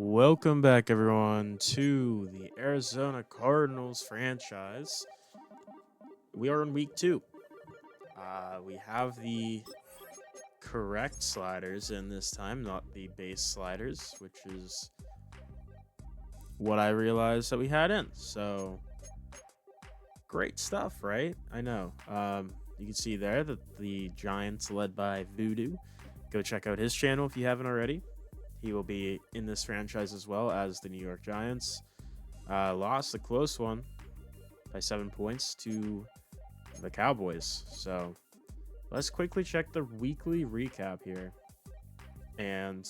Welcome back, everyone, to the Arizona Cardinals franchise. We are in week 2. We have the correct sliders in this time, not the base sliders, which is what I realized that we had in. So, great stuff, right? I know. You can see there that the Giants, led by Voodoo, go check out his channel if you haven't already. He will be in this franchise as well as the New York Giants. Lost a close one by 7 points to the Cowboys. So let's quickly check the weekly recap here. And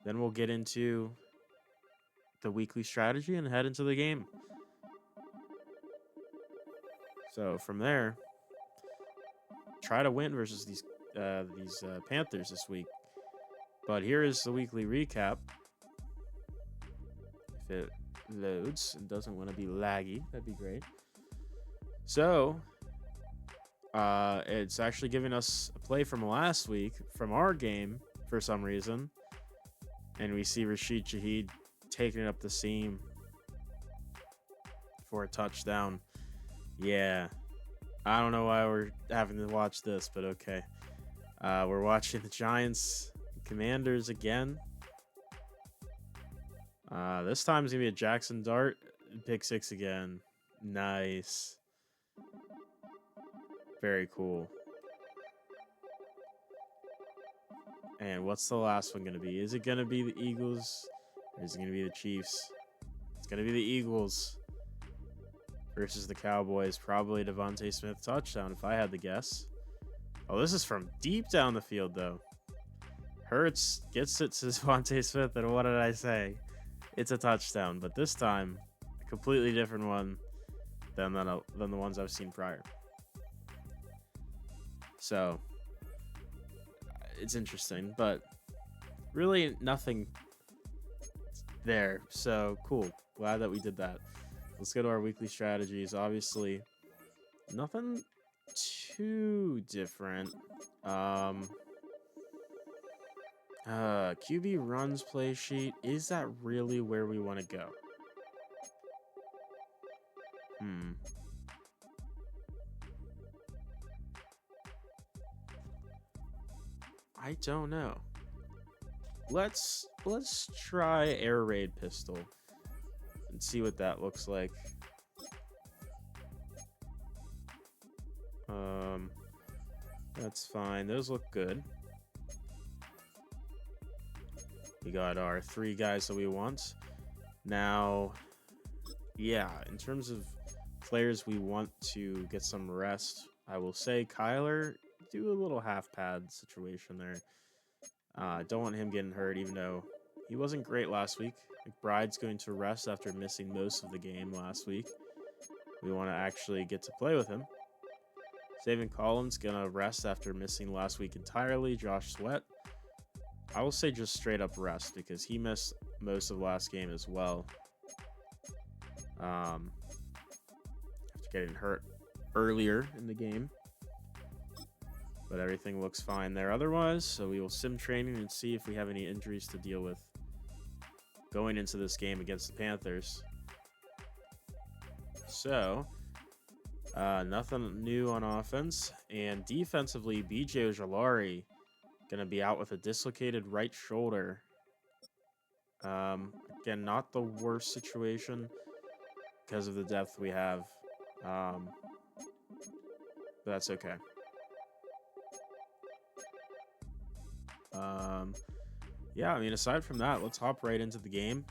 then we'll get into the weekly strategy and head into the game. So from there, try to win versus these Panthers this week. But here is the weekly recap. If it loads and doesn't want to be laggy, that'd be great. So it's actually giving us a play from last week from our game for some reason, and we see Rashid Shaheed taking up the seam for a touchdown. Yeah, I don't know why we're having to watch this, but okay. We're watching the Giants Commanders again. This time it's gonna be a Jackson Dart pick 6 again. Nice. Very cool. And what's the last one gonna be? Is it gonna be the Eagles or is it gonna be the Chiefs? It's gonna be the Eagles versus the Cowboys. Probably Devontae Smith touchdown if I had to guess. Oh, this is from deep down the field though. Hurts gets it to Devontae Smith, and what did I say? It's a touchdown, but this time a completely different one than the ones I've seen prior. So it's interesting, but really nothing there. So cool. Glad that we did that. Let's go to our weekly strategies. Obviously, nothing too different. QB runs play sheet. Is that really where we want to go? I don't know. Let's try air raid pistol and see what that looks like. That's fine. Those look good. We got our 3 guys that we want. Now, yeah, in terms of players we want to get some rest, I will say Kyler, do a little half pad situation there. Don't want him getting hurt, even though he wasn't great last week. McBride's going to rest after missing most of the game last week. We want to actually get to play with him. Zaven Collins going to rest after missing last week entirely. Josh Sweat, I will say just straight up rest because he missed most of last game as well. After getting hurt earlier in the game. But everything looks fine there otherwise. So we will sim training and see if we have any injuries to deal with going into this game against the Panthers. So nothing new on offense. And defensively, BJ Ojolari going to be out with a dislocated right shoulder. Again, not the worst situation because of the depth we have. But that's okay. Yeah, I mean, aside from that, let's hop right into the game.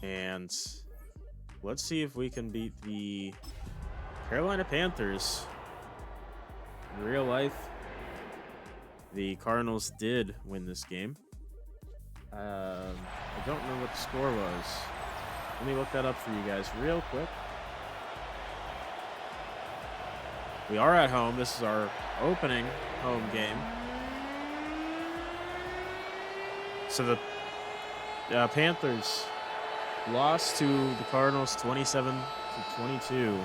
And let's see if we can beat the Carolina Panthers. In real life, the Cardinals did win this game. I don't remember what the score was. Let me look that up for you guys real quick. We are at home. This is our opening home game. So the Panthers lost to the Cardinals 27-22.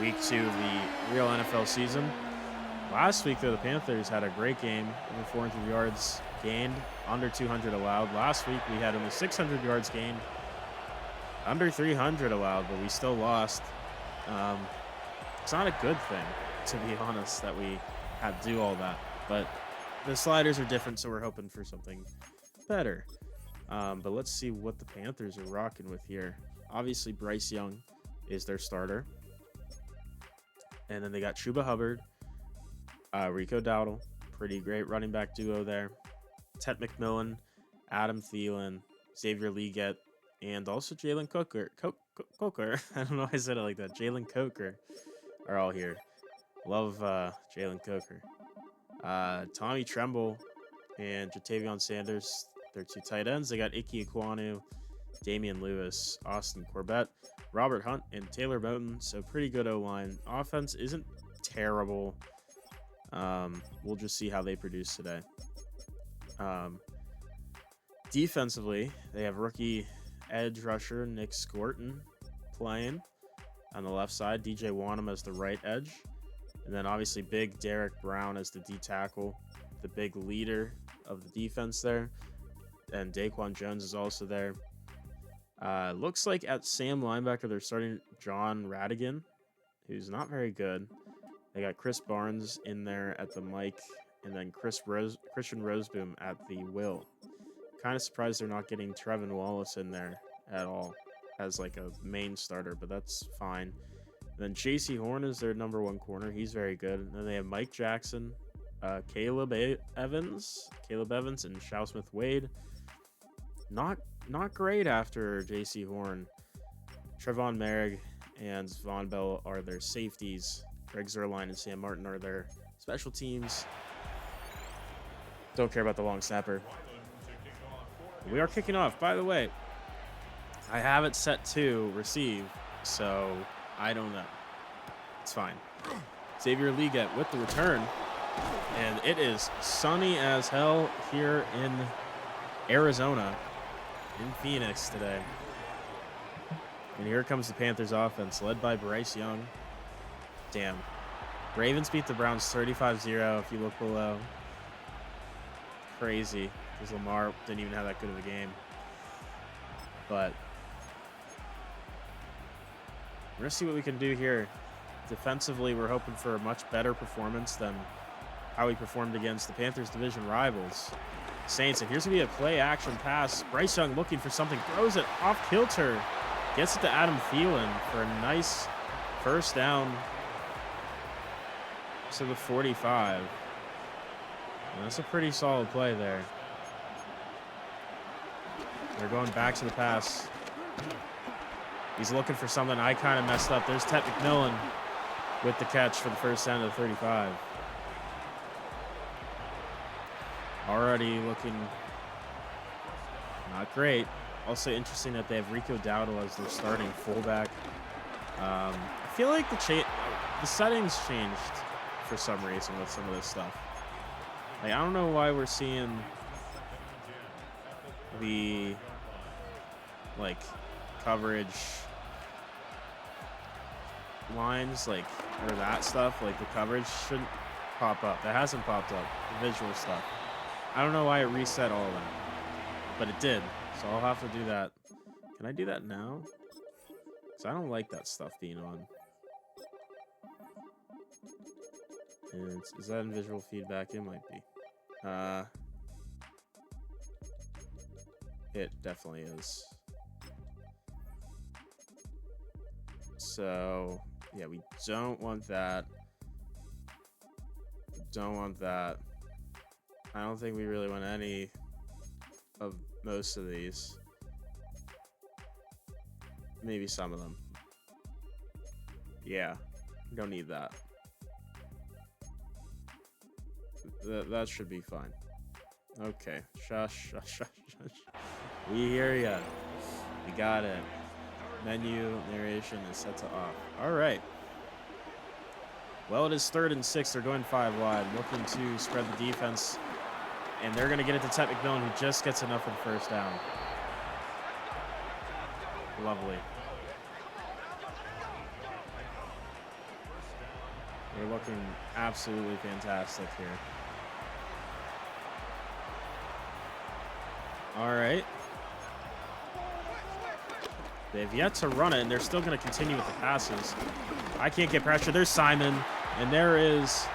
Week 2 of the real NFL season. Last week, though, the Panthers had a great game, over 400 yards gained, under 200 allowed. Last week, we had only 600 yards gained, under 300 allowed, but we still lost. It's not a good thing, to be honest, that we had to do all that. But the sliders are different, so we're hoping for something better. But let's see what the Panthers are rocking with here. Obviously, Bryce Young is their starter. And then they got Chuba Hubbard, Rico Dowdle, pretty great running back duo there. Ted McMillan, Adam Thielen, Xavier Leggett, and also Jalen Coker. Coker. I don't know why I said it like that. Jalen Coker are all here. Love Jalen Coker. Tommy Tremble and Jatavion Sanders. They're two tight ends. They got Ike Ekwonu, Damian Lewis, Austin Corbett, Robert Hunt, and Taylor Moton. So pretty good O-line. Offense isn't terrible. We'll just see how they produce today. Defensively, they have rookie edge rusher Nick Scorton playing on the left side. DJ Wanham as the right edge. And then obviously big Derek Brown as the D tackle, the big leader of the defense there. And Daquan Jones is also there. Looks like at Sam linebacker, they're starting John Radigan, who's not very good. They got Chris Barnes in there at the mic, and then Christian Roseboom at the will. Kind of surprised they're not getting Trevin Wallace in there at all as like a main starter, but that's fine. And then J.C. Horn is their number one corner. He's very good. And then they have Mike Jackson, Caleb Evans, and Shao Smith Wade. Not great after J.C. Horn. Trevon Merrick and Von Bell are their safeties. Greg Zerline and Sam Martin are their special teams. Don't care about the long snapper. We are kicking off. By the way, I have it set to receive, so I don't know. It's fine. Xavier Leggett with the return. And it is sunny as hell here in Arizona, in Phoenix today. And here comes the Panthers offense, led by Bryce Young. Damn. Ravens beat the Browns 35-0 if you look below. Crazy, because Lamar didn't even have that good of a game. But we're going to see what we can do here. Defensively, we're hoping for a much better performance than how we performed against the Panthers' division rivals, Saints. And here's going to be a play-action pass. Bryce Young looking for something, throws it off kilter, gets it to Adam Thielen for a nice first down to the 45. And that's a pretty solid play there. They're going back to the pass. He's looking for something. I kind of messed up. There's Ted McMillan with the catch for the first down to the 35. Already looking not great. Also interesting that they have Rico Dowdle as their starting fullback. I feel like the settings changed for some reason with some of this stuff. Like, I don't know why we're seeing the like coverage lines, like, or that stuff, like the coverage shouldn't pop up. That hasn't popped up, the visual stuff. I don't know why it reset all of them, but it did. So I'll have to do that. Can I do that now? Because I don't like that stuff being on. And is that in visual feedback? It might be. It definitely is. So, yeah, we don't want that. Don't want that. I don't think we really want any of most of these. Maybe some of them. Yeah, we don't need that. That should be fine. Okay, shush. We hear ya. We got it. Menu narration is set to off. All right. Well, it is 3rd and 6. They're going 5 wide, looking to spread the defense. And they're going to get it to Ted McMillan, who just gets enough for the first down. Lovely. They're looking absolutely fantastic here. All right. They've yet to run it, and they're still going to continue with the passes. I can't get pressure. There's Simon, and there is...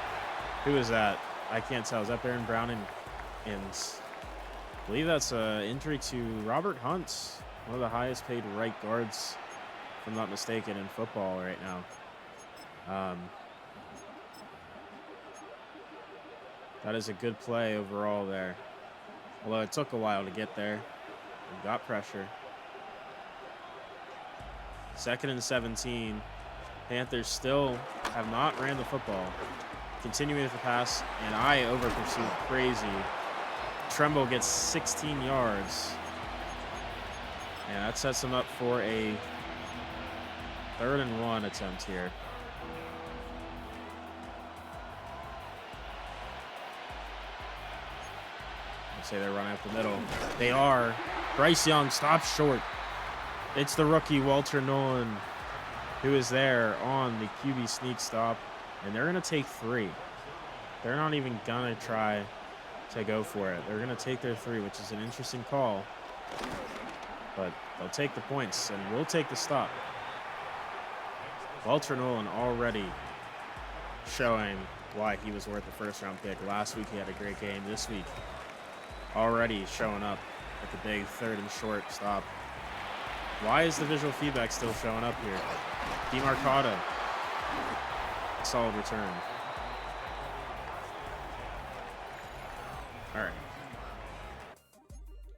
Who is that? I can't tell. Is that Baron Brown? And I believe that's an injury to Robert Hunt, one of the highest paid right guards, if I'm not mistaken, in football right now. That is a good play overall there. Although it took a while to get there. We got pressure. 2nd and 17. Panthers still have not ran the football. Continuing with the pass, and I over-pursued crazy. Tremble gets 16 yards. And that sets him up for a 3rd and 1 attempt here. I'd say they're running up the middle. They are. Bryce Young stops short. It's the rookie, Walter Nolan, who is there on the QB sneak stop. And they're going to take 3. They're not even going to try to go for it. They're going to take their 3, which is an interesting call. But they'll take the points, and we'll take the stop. Walter Nolan already showing why he was worth the 1st-round pick. Last week he had a great game. This week already showing up at the big 3rd and short stop. Why is the visual feedback still showing up here? DeMarcado. Solid return. All right.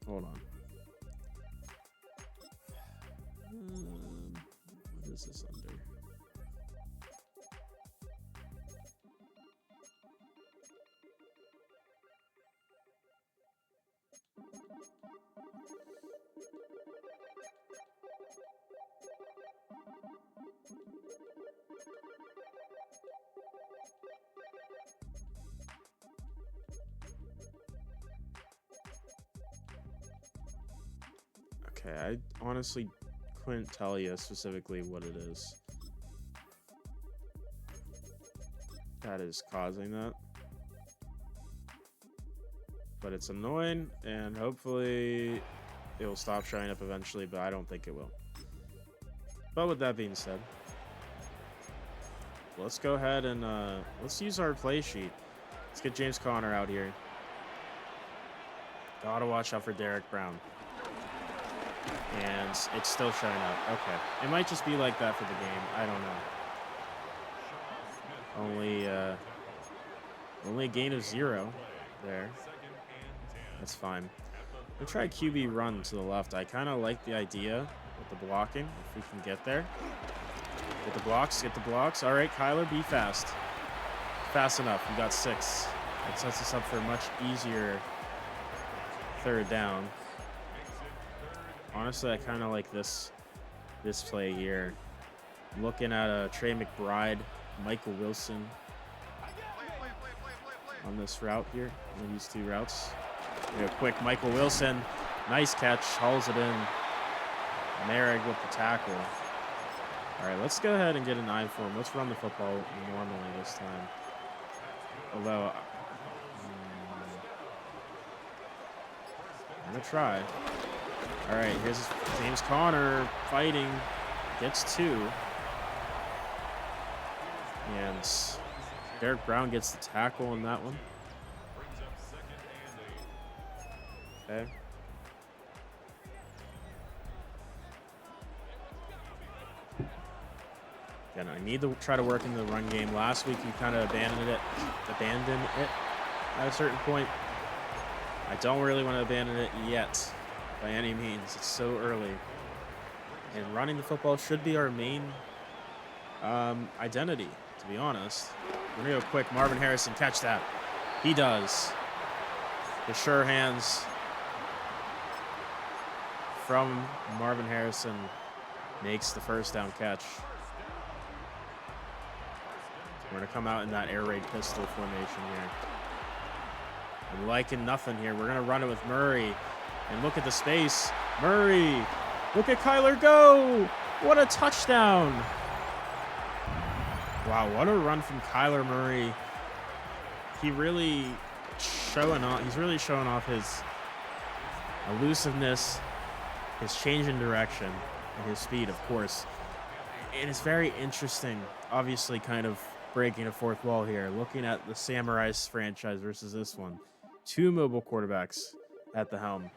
Hold on. What is this under? Okay, I honestly couldn't tell you specifically what it is that is causing that. But it's annoying, and hopefully it will stop showing up eventually, but I don't think it will. But with that being said, let's go ahead and let's use our play sheet. Let's get James Conner out here. Gotta watch out for Derek Brown. And it's still showing up. Okay. It might just be like that for the game. I don't know. Only a gain of 0 there. That's fine. We'll try QB run to the left. I kind of like the idea with the blocking, if we can get there. Get the blocks, get the blocks. All right, Kyler, be fast. Fast enough. You got 6. That sets us up for a much easier 3rd down. Honestly, I kind of like this play here. I'm looking at Trey McBride, Michael Wilson on this route here. On these 2 routes. Real quick, Michael Wilson, nice catch, hauls it in. Merrick with the tackle. All right, let's go ahead and get an eye for him. Let's run the football normally this time. Although, I'm gonna try. All right, here's James Conner fighting, gets 2. And Derek Brown gets the tackle on that one. Okay. Again, I need to try to work in the run game. Last week, we kind of abandoned it at a certain point. I don't really want to abandon it yet, by any means. It's so early. And running the football should be our main identity, to be honest. We're going to go quick. Marvin Harrison, catch that. He does. The sure hands from Marvin Harrison makes the 1st down catch. We're going to come out in that air raid pistol formation here. I'm liking nothing here. We're going to run it with Murray. And look at the space. Murray. Look at Kyler go. What a touchdown. Wow, what a run from Kyler Murray. He really he's really showing off his elusiveness, his change in direction, and his speed, of course. And it's very interesting, obviously kind of breaking a fourth wall here, looking at the Samurais franchise versus this one. Two mobile quarterbacks at the helm,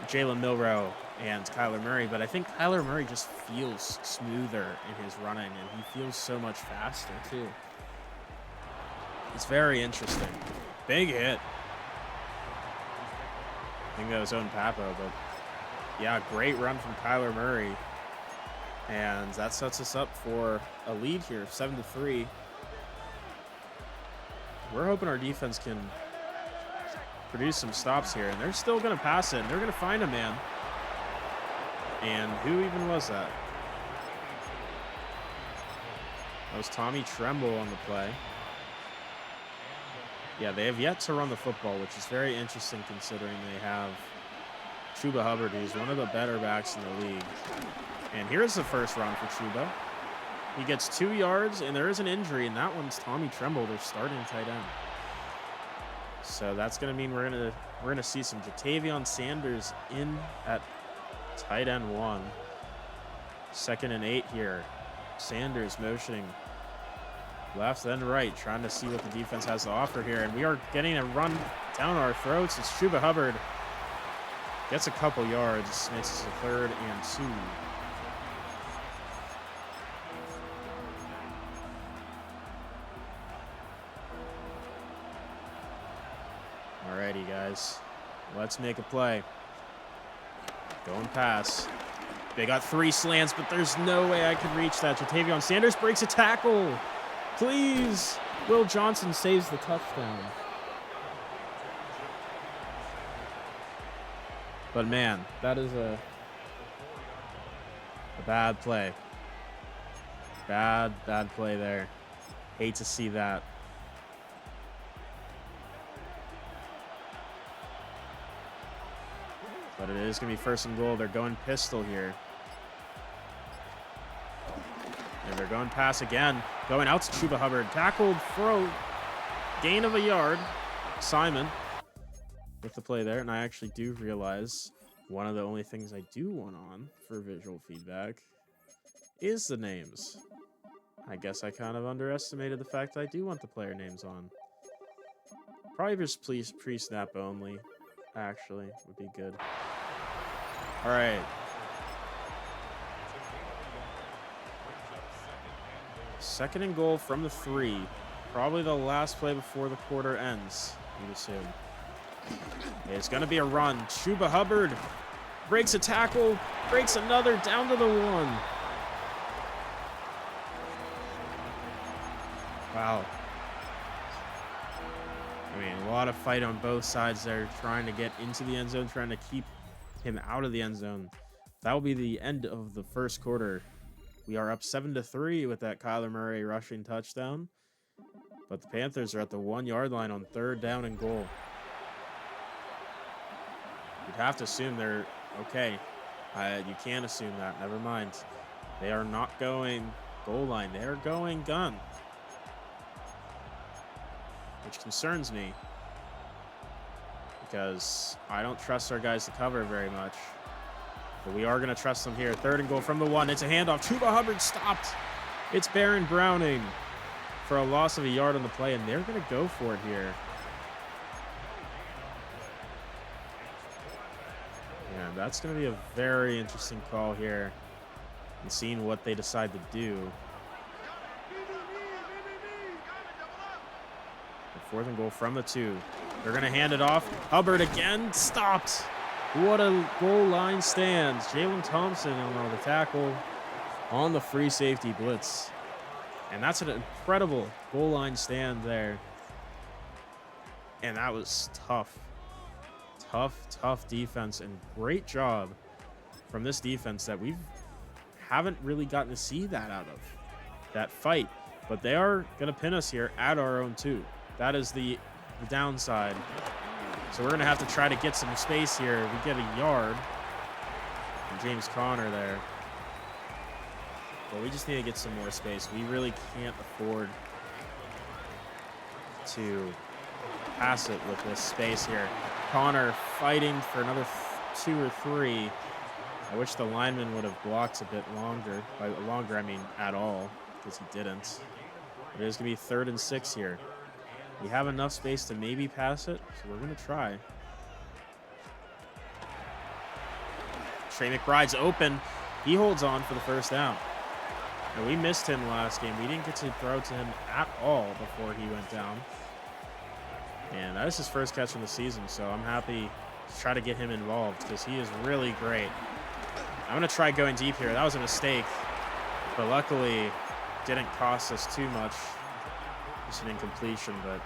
Jalen Milroe and Kyler Murray, but I think Kyler Murray just feels smoother in his running, and he feels so much faster too. It's very interesting. Big hit. I think that was Owen Papo, but yeah, great run from Kyler Murray. And that sets us up for a lead here, 7-3. We're hoping our defense can produce some stops here, and they're still going to pass it, and they're going to find a man. And who even was that? That was Tommy Tremble on the play. Yeah, they have yet to run the football, which is very interesting considering they have Chuba Hubbard, who's one of the better backs in the league. And here's the first run for Chuba. He gets 2 yards, and there is an injury, and that one's Tommy Tremble, their starting tight end. So that's going to mean we're gonna see some Jatavion Sanders in at tight end 1. 2nd and 8 here. Sanders motioning left and right, trying to see what the defense has to offer here. And we are getting a run down our throats. It's Chuba Hubbard. Gets a couple yards, makes it a 3rd and 2. Alrighty, guys. Let's make a play. Going pass. They got 3 slants, but there's no way I can reach that. Jatavion Sanders breaks a tackle. Please. Will Johnson saves the touchdown. But man, that is a bad play. Bad play there. Hate to see that. But it is going to be 1st and goal. They're going pistol here. And they're going pass again. Going out to Chuba Hubbard. Tackled for a gain of a yard. Simon with the play there. And I actually do realize one of the only things I do want on for visual feedback is the names. I guess I kind of underestimated the fact that I do want the player names on. Probably just please pre-snap only, actually, would be good. All right. Second and goal from the 3. Probably the last play before the quarter ends, you'd assume. It's going to be a run. Chuba Hubbard breaks a tackle, breaks another, down to the 1. Wow. I mean, a lot of fight on both sides there, trying to get into the end zone, trying to keep him out of the end zone. That will be the end of the first quarter. We are up 7-3 with that Kyler Murray rushing touchdown. But the Panthers are at the 1-yard line on 3rd down and goal. You'd have to assume they're okay. You can't assume that. Never mind. They are not going goal line. They are going gun. Which concerns me, because I don't trust our guys to cover very much. But we are going to trust them here. 3rd and goal from the 1. It's a handoff. Chuba Hubbard stopped. It's Baron Browning for a loss of a yard on the play, and they're going to go for it here. And that's going to be a very interesting call here, and seeing what they decide to do. 4th and goal from the 2. They're going to hand it off. Hubbard again, stopped. What a goal line stand. Jalen Thompson on the tackle on the free safety blitz. And that's an incredible goal line stand there. And that was tough. Tough defense, and great job from this defense that we haven't really gotten to see that out of, that fight. But they are going to pin us here at our own 2. That is the downside. So we're going to have to try to get some space here. We get a yard from James Conner there. But we just need to get some more space. We really can't afford to pass it with this space here. Connor fighting for another 2 or 3. I wish the lineman would have blocked a bit longer. By longer, I mean at all, because he didn't. But it is going to be 3rd and 6 here. We have enough space to maybe pass it, so we're going to try. Trey McBride's open. He holds on for the first down. And we missed him last game. We didn't get to throw to him at all before he went down. And that is his first catch of the season, so I'm happy to try to get him involved because he is really great. I'm going to try going deep here. That was a mistake, but luckily didn't cost us too much. Just an incompletion, but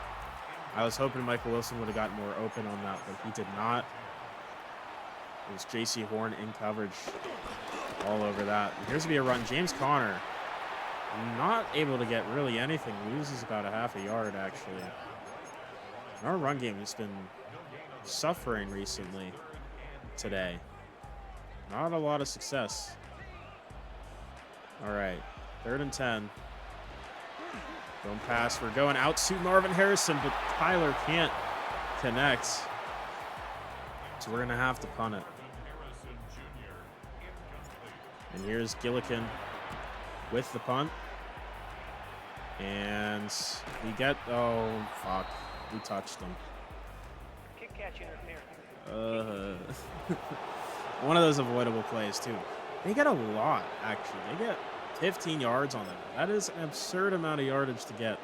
I was hoping Michael Wilson would have gotten more open on that, but he did not. It was J.C. Horn in coverage all over that. And here's going to be a run. James Conner not able to get really anything. Loses about a half a yard, actually. Our run game has been suffering recently today. Not a lot of success. All right, 3rd and 10. Don't pass. We're going out to Marvin Harrison, but Tyler can't connect. So we're going to have to punt it. And here's Gillikin with the punt. And we get, oh, fuck. We touched him. Kick catch interference. One of those avoidable plays, too. They get a lot, actually. They get 15 yards on them. That is an absurd amount of yardage to get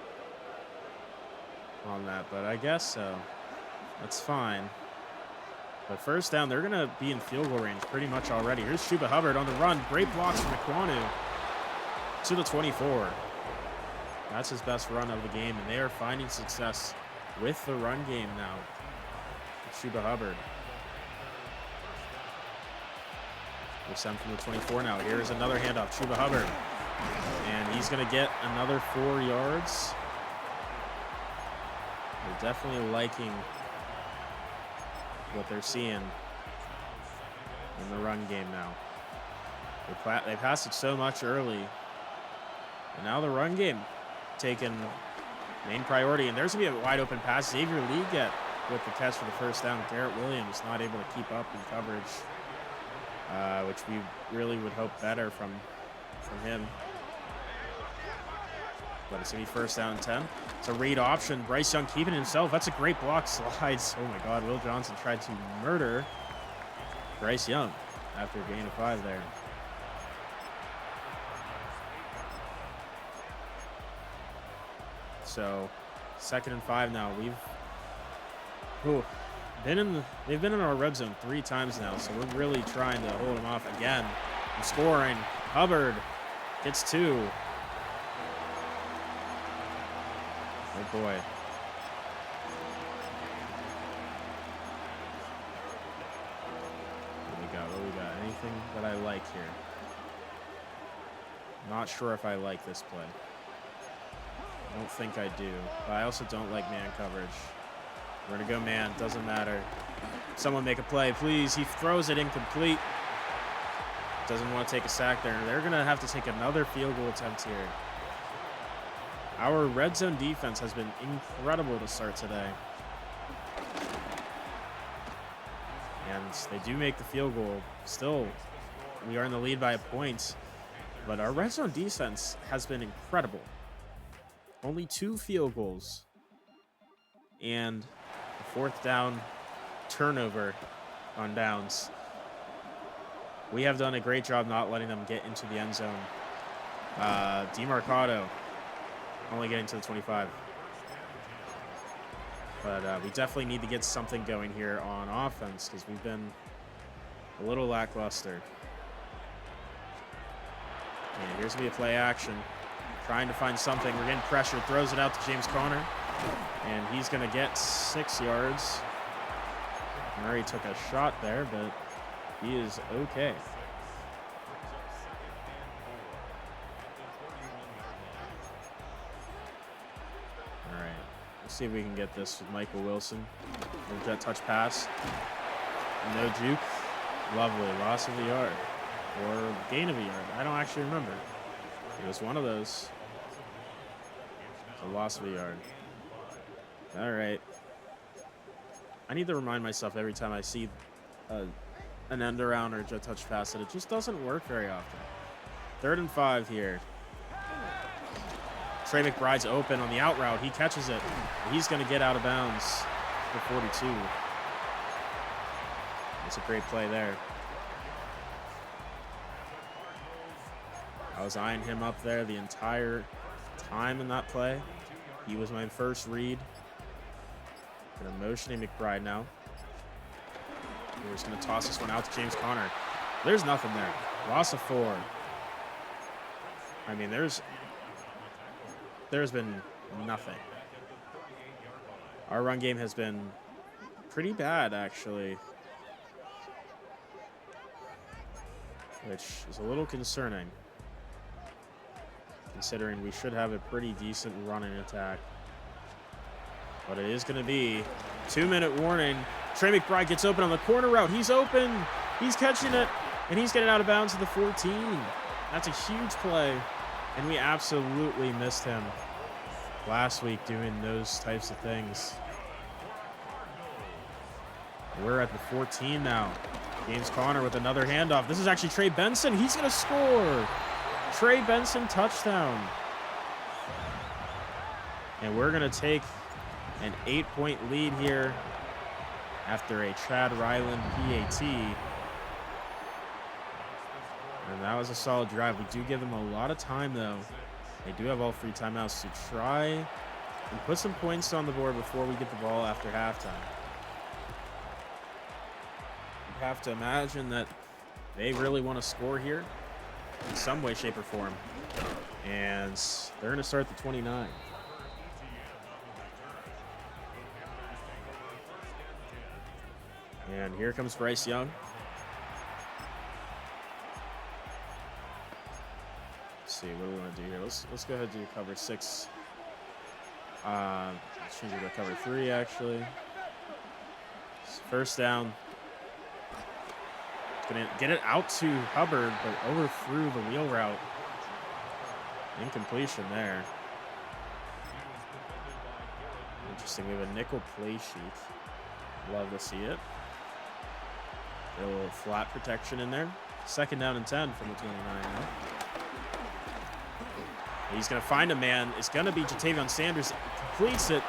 on that, but I guess so. That's fine. But first down, they're going to be in field goal range pretty much already. Here's Chuba Hubbard on the run. Great blocks from McQuanu to the 24. That's his best run of the game, and they are finding success with the run game now. Chuba Hubbard. We're sent from the 24 now. Here's another handoff. Chuba Hubbard. And he's going to get another 4 yards. They're definitely liking what they're seeing in the run game now. They passed it so much early. And now the run game taking main priority. And there's going to be a wide open pass. Xavier Leggett with the catch for the first down. Garrett Williams not able to keep up in coverage, which we really would hope better from him. But it's going to be first down and 10. It's a read option. Bryce Young keeping it himself. That's a great block. Slides. Oh, my God. Will Johnson tried to murder Bryce Young after a gain of 5 there. So, 2nd and 5 now. They've been in our red zone 3 times now, so we're really trying to hold them off again. I'm scoring. Hubbard gets 2. Oh boy. What do we got? Anything that I like here? Not sure if I like this play. I don't think I do, but I also don't like man coverage. We're gonna go man, doesn't matter. Someone make a play, please. He throws it incomplete. Doesn't want to take a sack there. They're gonna have to take another field goal attempt here. Our red zone defense has been incredible to start today. And they do make the field goal. Still, we are in the lead by a point, but our red zone defense has been incredible. Only 2 field goals and a 4th down turnover on downs. We have done a great job not letting them get into the end zone. DeMarcado only getting to the 25. But we definitely need to get something going here on offense because we've been a little lackluster. And here's going to be a play action. Trying to find something. We're getting pressure. Throws it out to James Conner. And he's going to get 6 yards. Murray took a shot there, but he is okay. All right. Let's see if we can get this with Michael Wilson. Jet touch pass. No juke. Lovely. Loss of a yard. Or gain of a yard. I don't actually remember. It was one of those. A loss of a yard. All right. I need to remind myself every time I see an end around or a jet touch pass that it just doesn't work very often. 3rd and 5 here. Trey McBride's open on the out route. He catches it. He's going to get out of bounds for 42. That's a great play there. I was eyeing him up there the entire time in that play. He was my first read. Gonna motioning McBride now. We're just gonna toss this one out to James Conner. There's nothing there. Loss of 4. I mean, there's been nothing. Our run game has been pretty bad, actually, which is a little concerning, considering we should have a pretty decent running attack. But it is going to be 2-minute warning. Trey McBride gets open on the corner route. He's open. He's catching it, and he's getting out of bounds to the 14. That's a huge play, and we absolutely missed him last week doing those types of things. We're at the 14 now. James Conner with another handoff. This is actually Trey Benson. He's going to score. Trey Benson touchdown. And we're going to take an 8-point lead here after a Chad Ryland PAT. And that was a solid drive. We do give them a lot of time, though. They do have all 3 timeouts to try and put some points on the board before we get the ball after halftime. You have to imagine that they really want to score here in some way, shape, or form. And they're going to start the 29. And here comes Bryce Young. Let's see, what do we want to do here? Let's go ahead and do cover 6. Let's change it to cover 3, actually. First down. Gonna get it out to Hubbard, but overthrew the wheel route. Incompletion there. Interesting. We have a nickel play sheet. Love to see it. A little flat protection in there. 2nd down and 10 from the 29 now. He's going to find a man. It's going to be Jatavion Sanders. Completes it.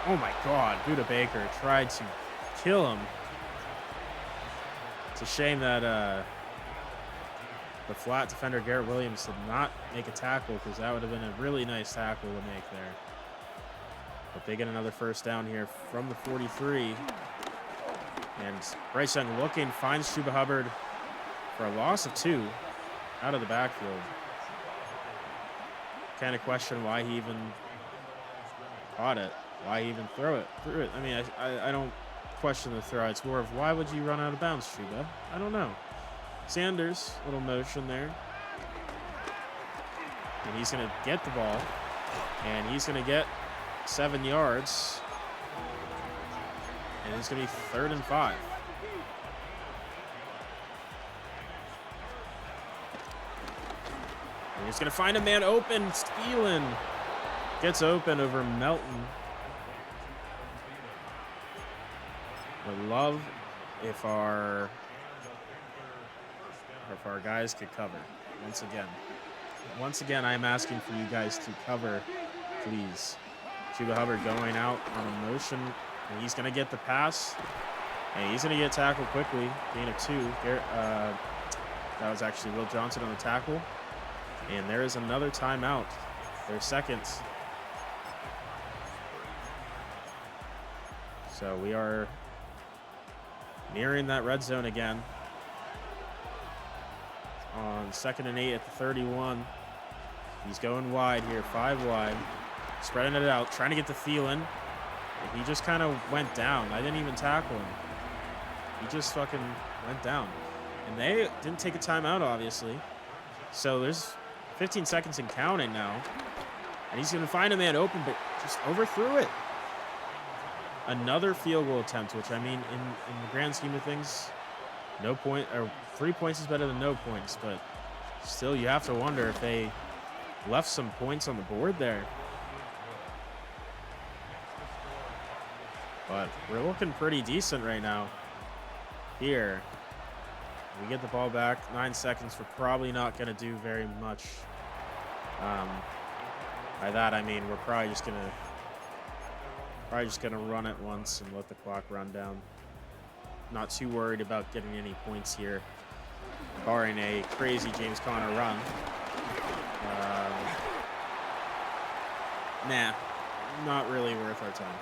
Oh my God. Buda Baker tried to kill him. It's a shame that the flat defender Garrett Williams did not make a tackle, because that would have been a really nice tackle to make there. But they get another first down here from the 43. And Bryce Young looking, finds Chuba Hubbard for a loss of 2 out of the backfield. Kind of question why he even caught it, why he even threw it. I mean, I don't question the throw. It's more of, why would you run out of bounds, Chuba? I don't know. Sanders, little motion there. And he's going to get the ball. And he's going to get 7 yards. And it's going to be 3rd and 5. And he's going to find a man open. Thielen gets open over Melton. Would love if our guys could cover once again. I'm asking for you guys to cover, please. Chuba Hubbard going out on a motion, and he's going to get the pass, and he's going to get tackled quickly. Gain of 2. That was actually Will Johnson on the tackle, and there is another timeout. There's seconds. So we are nearing that red zone again. On 2nd and 8 at the 31. He's going wide here, 5 wide. Spreading it out, trying to get to Thielen. And he just kind of went down. I didn't even tackle him. He just fucking went down. And they didn't take a timeout, obviously. So there's 15 seconds and counting now. And he's going to find a man open, but just overthrew it. Another field goal attempt, which, I mean, in the grand scheme of things, no point, or 3 points is better than no points, but still you have to wonder if they left some points on the board there. But we're looking pretty decent right now. Here, we get the ball back. 9 seconds. We're probably not going to do very much. By that, I mean we're probably just gonna run it once and let the clock run down. Not too worried about getting any points here, barring a crazy James Conner run. Nah, not really worth our time.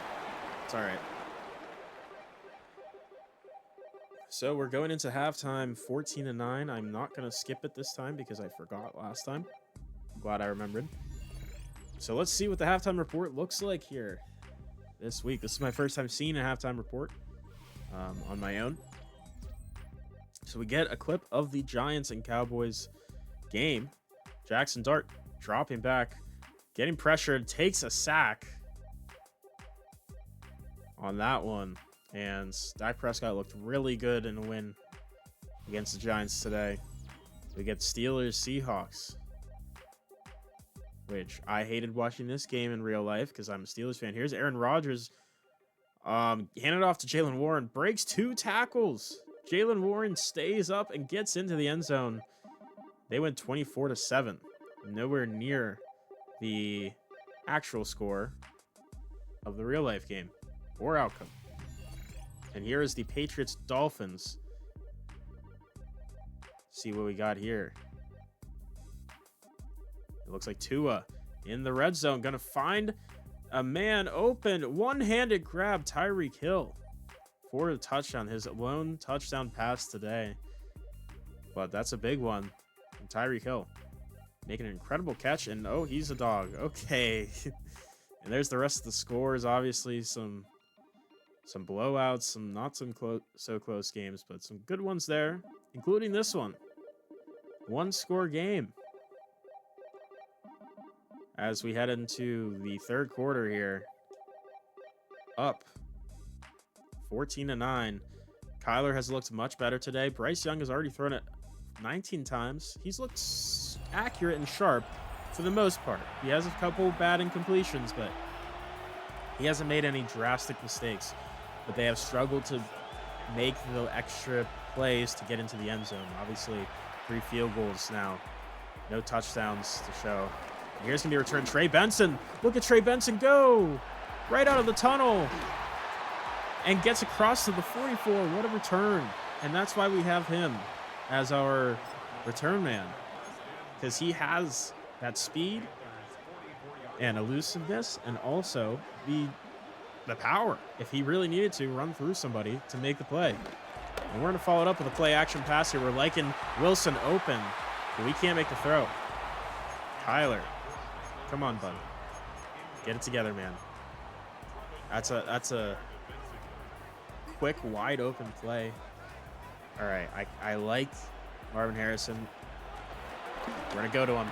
It's all right. So we're going into halftime 14-9. I'm not going to skip it this time because I forgot last time. I'm glad I remembered. So let's see what the halftime report looks like here this week. This is my first time seeing a halftime report on my own. So we get a clip of the Giants and Cowboys game. Jackson Dart dropping back, getting pressured, takes a sack on that one. And Dak Prescott looked really good in a win against the Giants today. We get Steelers-Seahawks, which I hated watching this game in real life because I'm a Steelers fan. Here's Aaron Rodgers. Handed off to Jaylen Warren. Breaks 2 tackles. Jaylen Warren stays up and gets into the end zone. They went 24-7. Nowhere near the actual score of the real life game or outcome. And here is the Patriots-Dolphins. See what we got here. It looks like Tua in the red zone. Going to find a man open. One-handed grab, Tyreek Hill for a touchdown. His lone touchdown pass today. But that's a big one from Tyreek Hill. Making an incredible catch. And, oh, he's a dog. Okay. And there's the rest of the scores. Obviously, some blowouts, some not so close games, but some good ones there, including this one. 1-score game. As we head into the third quarter here. Up 14-9. Kyler has looked much better today. Bryce Young has already thrown it 19 times. He's looked accurate and sharp for the most part. He has a couple bad incompletions, but he hasn't made any drastic mistakes. But they have struggled to make the extra plays to get into the end zone. Obviously, 3 field goals now. No touchdowns to show. And here's going to be a return. Trey Benson. Look at Trey Benson go. Right out of the tunnel. And gets across to the 44. What a return. And that's why we have him as our return man. Because he has that speed and elusiveness and also the power, if he really needed to, run through somebody to make the play. And we're going to follow it up with a play-action pass here. We're liking Wilson open, but we can't make the throw. Kyler, come on, bud. Get it together, man. That's a quick, wide-open play. All right, I like Marvin Harrison. We're going to go to him.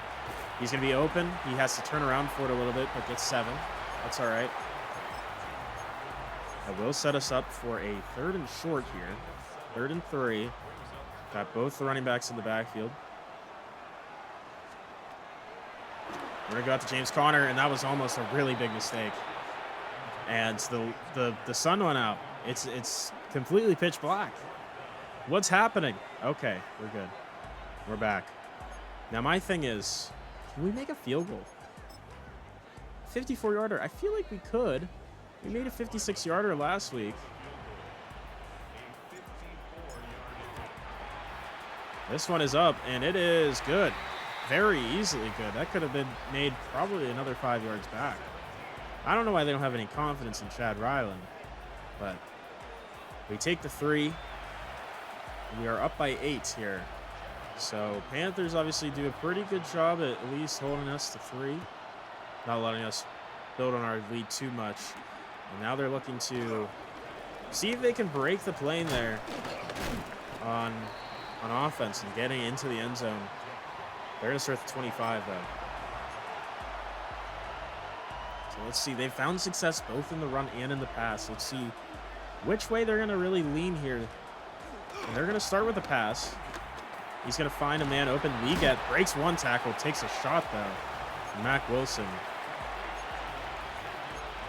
He's going to be open. He has to turn around for it a little bit, but gets 7. That's all right. That will set us up for a 3rd and short here. 3rd and 3. Got both the running backs in the backfield. We're going to go out to James Conner, and that was almost a really big mistake. And the sun went out. It's completely pitch black. What's happening? Okay, we're good. We're back. Now, my thing is, can we make a field goal? 54-yarder. I feel like we could. We made a 56-yarder last week. This one is up, and it is good. Very easily good. That could have been made probably another 5 yards back. I don't know why they don't have any confidence in Chad Ryland, but we take the 3. We are up by 8 here. So Panthers obviously do a pretty good job at least holding us to 3. Not letting us build on our lead too much. And now they're looking to see if they can break the plane there on offense and getting into the end zone. They're going to start at 25, though. So let's see. They've found success both in the run and in the pass. Let's see which way they're going to really lean here. And they're going to start with the pass. He's going to find a man open. Breaks 1 tackle, takes a shot, though. Mac Wilson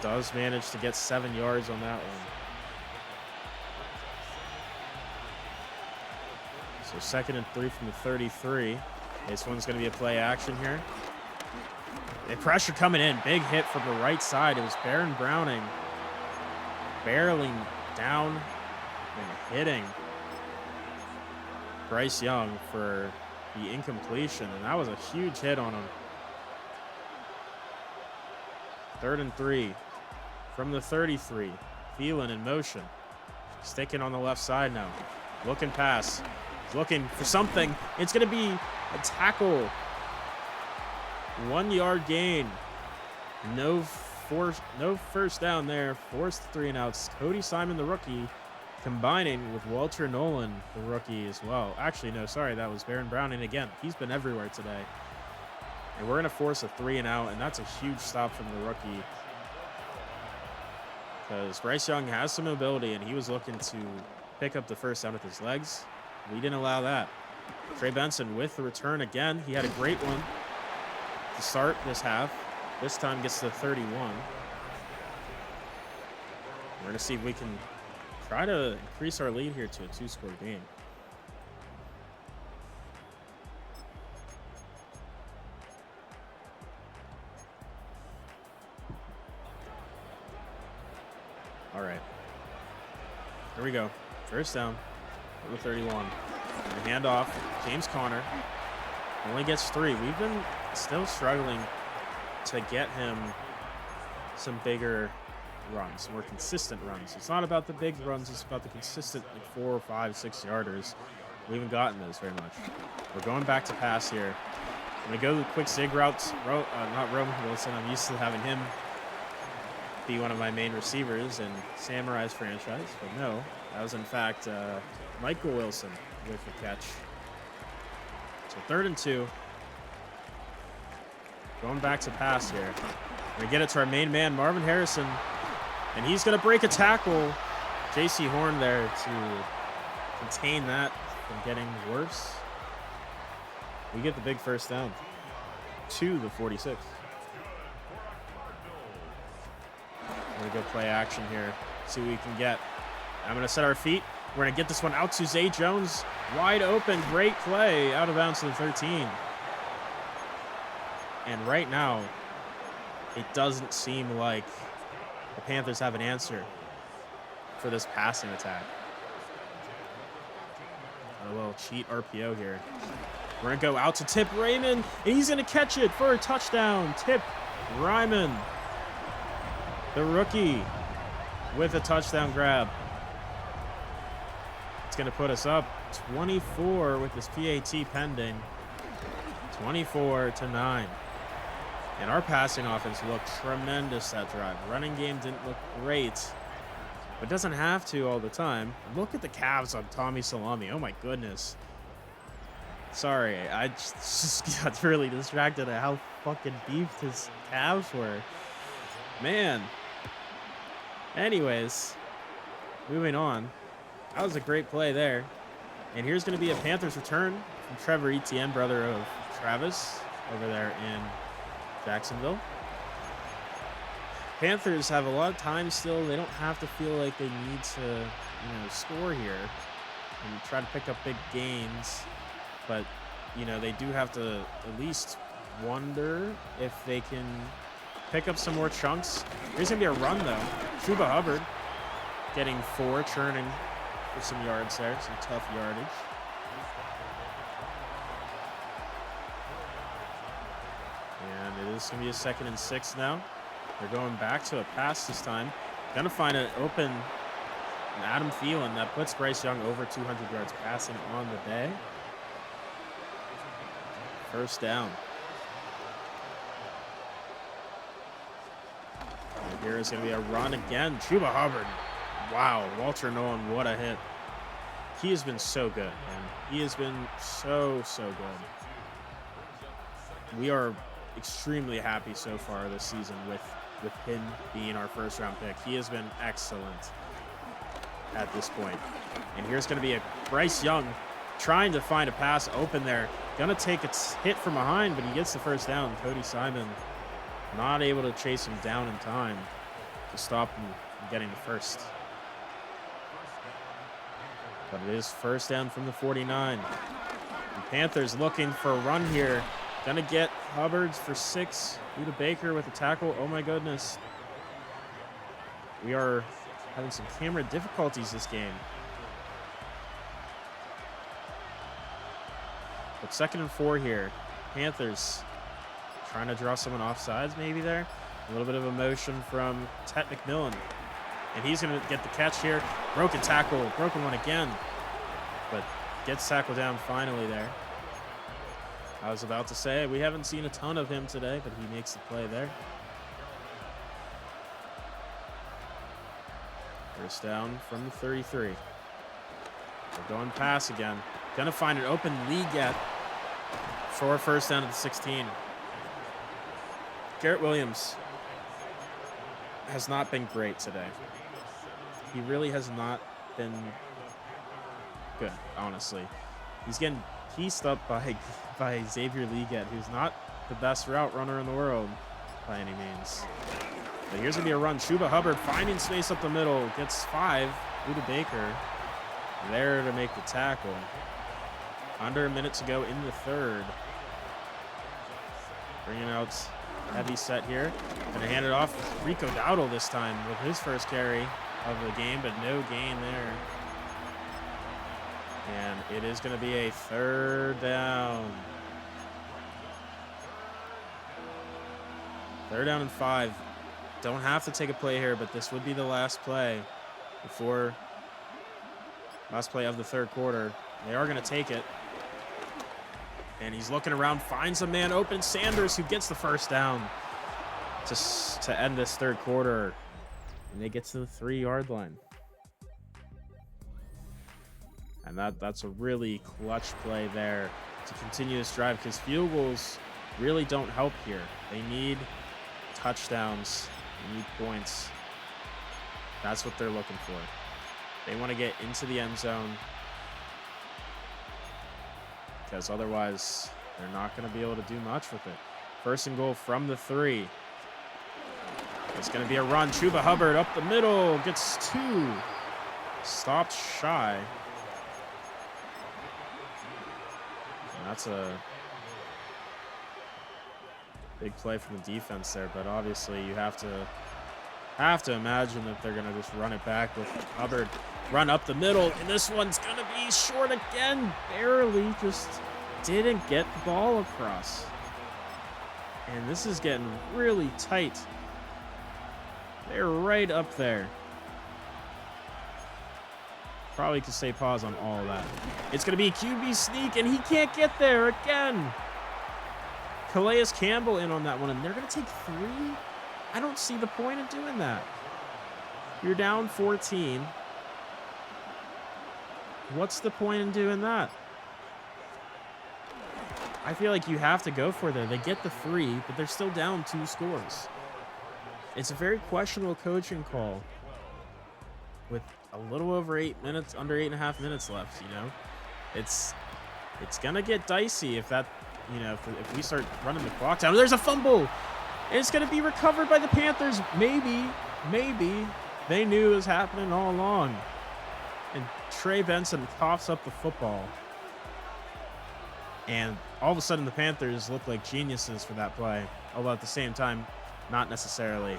does manage to get 7 yards on that one. So 2nd and 3 from the 33. This one's going to be a play action here. The pressure coming in. Big hit from the right side. It was Baron Browning barreling down and hitting Bryce Young for the incompletion. And that was a huge hit on him. 3rd and 3 from the 33. Thielen in motion. Sticking on the left side now. Looking pass. Looking for something. It's going to be a tackle. 1 yard gain. No first down there. Forced 3 and outs. Cody Simon, the rookie, combining with Walter Nolan, the rookie as well. Actually, no, sorry. That was Baron Browning again. He's been everywhere today. And we're going to force a 3 and out, and that's a huge stop from the rookie. Because Bryce Young has some mobility, and he was looking to pick up the first down with his legs. We didn't allow that. Trey Benson with the return again. He had a great one to start this half. This time gets to 31. We're going to see if we can try to increase our lead here to a 2-score game. All right. Here we go. First down. Number 31. And the handoff. James Conner only gets 3. We've been still struggling to get him some bigger runs, more consistent runs. It's not about the big runs. It's about the consistent 4, 5, 6 yarders. We haven't gotten those very much. We're going back to pass here. I'm going to go the quick zig routes. Not Roman Wilson. I'm used to having him be one of my main receivers in Samurai's franchise, but no, that was in fact Michael Wilson with the catch. So 3rd and 2. Going back to pass here. We're going to get it to our main man, Marvin Harrison, and he's going to break a tackle. J.C. Horn there to contain that from getting worse. We get the big first down to the 46. We're going to go play action here, see what we can get. I'm going to set our feet. We're going to get this one out to Zay Jones. Wide open, great play, out of bounds to the 13. And right now, it doesn't seem like the Panthers have an answer for this passing attack. A little cheat RPO here. We're going to go out to Tip Raymond, and he's going to catch it for a touchdown. Tip Ryman, the rookie, with a touchdown grab. It's going to put us up 24 with this PAT pending. 24-9. And our passing offense looked tremendous that drive. Running game didn't look great, but doesn't have to all the time. Look at the calves on Tommy Salami. Oh my goodness. Sorry, I just got really distracted at how fucking beefed his calves were. Man. Anyways, moving on. That was a great play there. And here's going to be a Panthers return from Trevor Etienne, brother of Travis, over there in Jacksonville. Panthers have a lot of time still. They don't have to feel like they need to, score here and try to pick up big gains. But, they do have to at least wonder if they can pick up some more chunks. There's going to be a run, though. Chuba Hubbard getting 4, churning for some yards there, some tough yardage. And it is going to be a 2nd and 6 now. They're going back to a pass this time. Going to find an open Adam Thielen that puts Bryce Young over 200 yards passing on the day. First down. And here is going to be a run again. Chuba Hubbard. Wow, Walter Nolan, what a hit. He has been so good, man. He has been so good. We are extremely happy so far this season with him being our first-round pick. He has been excellent at this point. And here's going to be a Bryce Young trying to find a pass open there. Gonna take a hit from behind, but he gets the first down. Cody Simon not able to chase him down in time to stop him from getting the first. But it is first down from the 49. The Panthers looking for a run here. Gonna get Hubbard for 6. Outta Baker with a tackle. Oh my goodness. We are having some camera difficulties this game. But 2nd and 4 here. Panthers trying to draw someone off sides maybe there. A little bit of emotion from Tet McMillan. And he's going to get the catch here. Broken tackle. Broken one again. But gets tackled down finally there. I was about to say, we haven't seen a ton of him today, but he makes the play there. First down from the 33. We're going pass again. Gonna find an open Leggett for a first down at the 16. Garrett Williams has not been great today. He really has not been good, honestly. He's getting pieced up by Xavier Leggett, who's not the best route runner in the world by any means. But here's going to be a run. Chuba Hubbard finding space up the middle. Gets 5. Outta Baker there to make the tackle. Under a minute to go in the 3rd. Bringing out heavy set here. Going to hand it off. Rico Dowdle this time with his first carry of the game, but no gain there. And it is going to be a 3rd down. 3rd down and 5. Don't have to take a play here, but this would be the last play before last play of the 3rd quarter. They are going to take it. And he's looking around, finds a man open. Sanders, who gets the first down to end this 3rd quarter. And they get to the 3-yard line. And that's a really clutch play there to continue this drive, because field goals really don't help here. They need touchdowns. They need points. That's what they're looking for. They want to get into the end zone, because otherwise they're not going to be able to do much with it. 1st and goal from the 3. It's going to be a run. Chuba Hubbard up the middle. Gets 2. Stopped shy. And that's a big play from the defense there, but obviously you have to imagine that they're going to just run it back with Hubbard. Run up the middle, and this one's going to be short again. Barely, just didn't get the ball across. And this is getting really tight. They're right up there. Probably could say pause on all of that. It's going to be QB sneak, and he can't get there again. Calais Campbell in on that one, and they're going to take 3. I don't see the point in doing that. You're down 14. What's the point in doing that? I feel like you have to go for there. They get the 3, but they're still down 2 scores. It's a very questionable coaching call with a little over 8 minutes, under 8.5 minutes left, you know? It's going to get dicey if that, you know, if we start running the clock down. There's a fumble. And it's going to be recovered by the Panthers. Maybe they knew it was happening all along. And Trey Benson coughs up the football. And all of a sudden, the Panthers look like geniuses for that play. Although at the same time, not necessarily.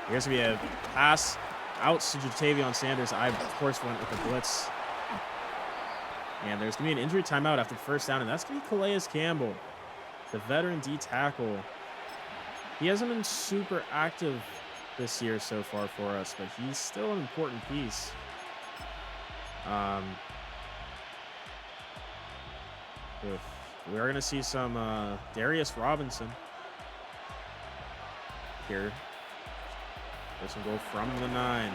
Here's going to be a pass out to Jatavion Sanders. I, of course, went with the blitz. And there's going to be an injury timeout after the first down. And that's going to be Calais Campbell, the veteran D tackle. He hasn't been super active this year so far for us, but he's still an important piece. We are going to see some Darius Robinson here. There's some goal from the 9.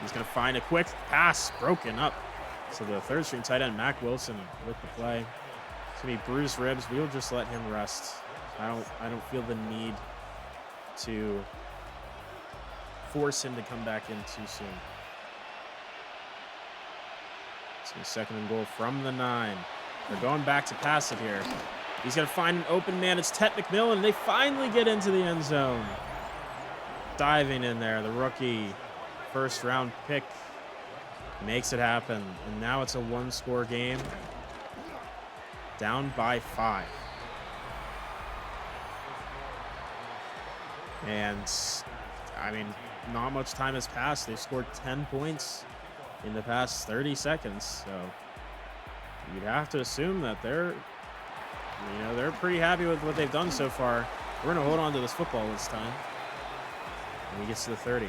He's going to find a quick pass, broken up. So the 3rd string tight end, Mac Wilson, with the play. It's going to be bruised ribs. We'll just let him rest. I don't feel the need to force him to come back in too soon. So 2nd and goal from the 9. They're going back to pass it here. He's going to find an open man. It's Tet McMillan, and they finally get into the end zone. Diving in there, the rookie, 1st-round pick, makes it happen. And now it's a 1-score game. Down by 5. And, I mean, not much time has passed. They've scored 10 points in the past 30 seconds. So you'd have to assume that they're pretty happy with what they've done so far. We're going to hold on to this football this time. And he gets to the 30.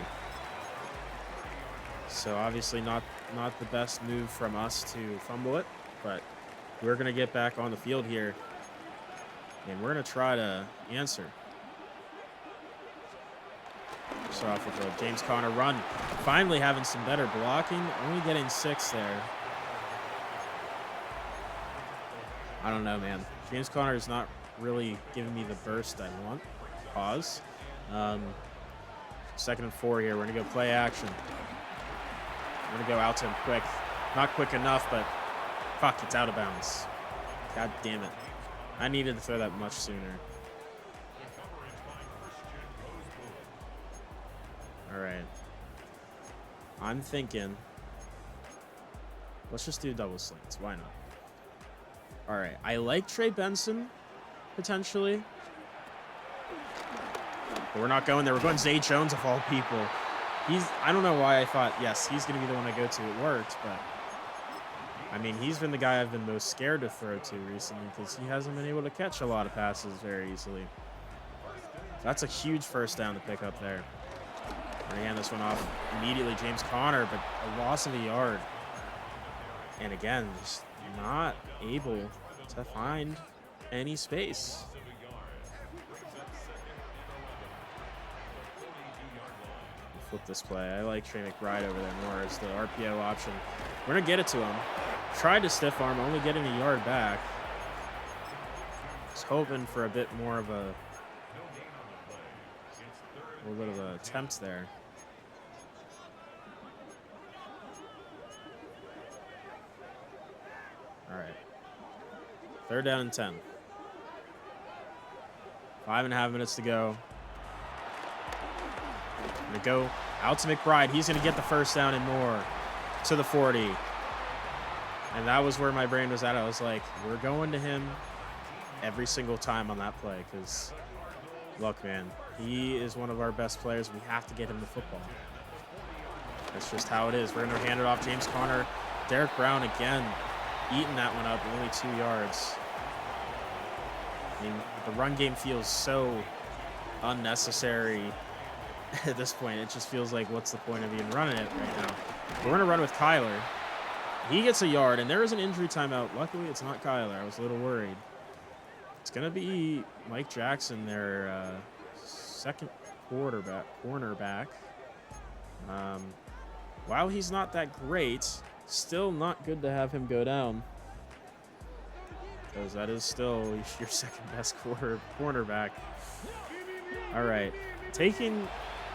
So obviously not the best move from us to fumble it, but we're going to get back on the field here. And we're going to try to answer. Start off with a James Conner run. Finally having some better blocking. Only getting 6 there. I don't know, man. James Conner is not really giving me the burst I want. Pause. 2nd and 4 here. We're going to go play action. We're going to go out to him quick. Not quick enough, but fuck, it's out of bounds. God damn it. I needed to throw that much sooner. All right. I'm thinking, let's just do double slants. Why not? All right. I like Trey Benson, potentially. But we're not going there. We're going Zay Jones, of all people. I don't know why I thought, yes, he's going to be the one I go to. It worked, but I mean, he's been the guy I've been most scared to throw to recently because he hasn't been able to catch a lot of passes very easily. That's a huge 1st down to pick up there. We're going to hand this one off immediately. James Conner, but a loss of a yard. And again, just not able to find any space. Flip this play. I like Trey McBride over there more as the RPO option. We're going to get it to him. Tried to stiff arm, only getting a yard back. Was hoping for a bit more of a little bit of an attempt there. All right. 3rd down and 10. 5.5 minutes to go. Going to go out to McBride. He's going to get the 1st down and more to the 40. And that was where my brain was at. I was like, we're going to him every single time on that play because, look, man, he is one of our best players. We have to get him the football. That's just how it is. We're going to hand it off. James Conner, Derek Brown again, eating that one up, only 2 yards. I mean, the run game feels so unnecessary at this point. It just feels like, what's the point of even running it right now? We're going to run with Kyler. He gets a yard, and there is an injury timeout. Luckily, it's not Kyler. I was a little worried. It's going to be Mike Jackson, their 2nd cornerback. While he's not that great, still not good to have him go down. Because that is still your 2nd best cornerback. All right. Taking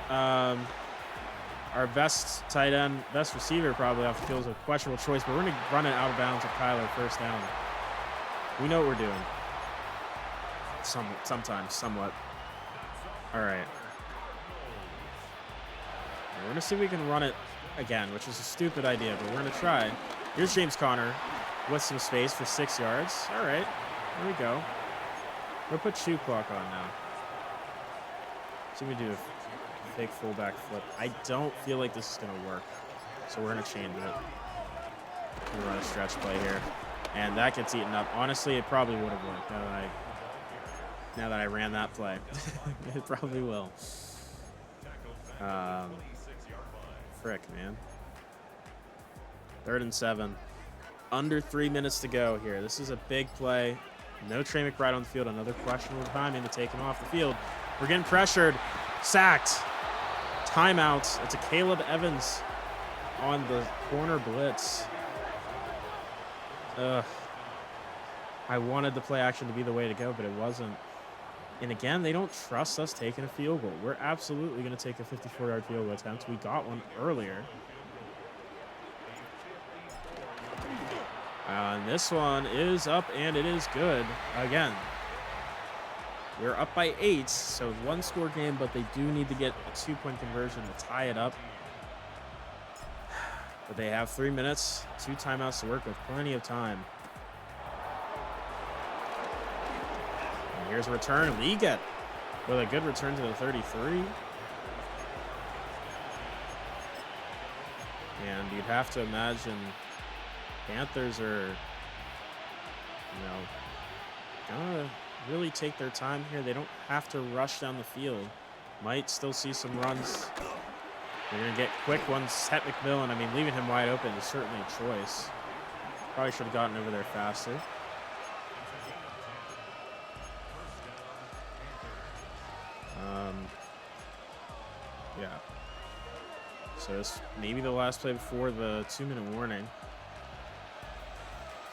our best tight end, best receiver probably off the field is a questionable choice, but we're going to run it out of bounds with Kyler 1st down. We know what we're doing. Somewhat. All right. We're going to see if we can run it again, which is a stupid idea, but we're going to try. Here's James Conner with some space for 6 yards. All right. There we go. We'll put shoe clock on now. See if we do a fake fullback flip. I don't feel like this is going to work, so we're going to change it. We're run a stretch play here, and that gets eaten up. Honestly, it probably would have worked now that I ran that play. It probably will. Frick, man. 3rd and 7. Under 3 minutes to go here. This is a big play. No Trey McBride on the field. Another questionable timing to take him off the field. We're getting pressured. Sacked. Timeout. It's a Caleb Evans on the corner blitz. Ugh. I wanted the play action to be the way to go, but it wasn't. And again, they don't trust us taking a field goal. We're absolutely going to take a 54-yard field goal attempt. We got one earlier. And this one is up, and it is good again. We're up by 8, so 1-score game, but they do need to get a 2-point conversion to tie it up. But they have 3 minutes, 2 timeouts to work with, plenty of time. And here's a return. Liget with a good return to the 33. And you'd have to imagine Panthers are, gonna really take their time here. They don't have to rush down the field. Might still see some runs. They're going to get quick ones. Set McMillan. I mean, leaving him wide open is certainly a choice. Probably should have gotten over there faster. Yeah. So this may be the last play before the 2-minute warning.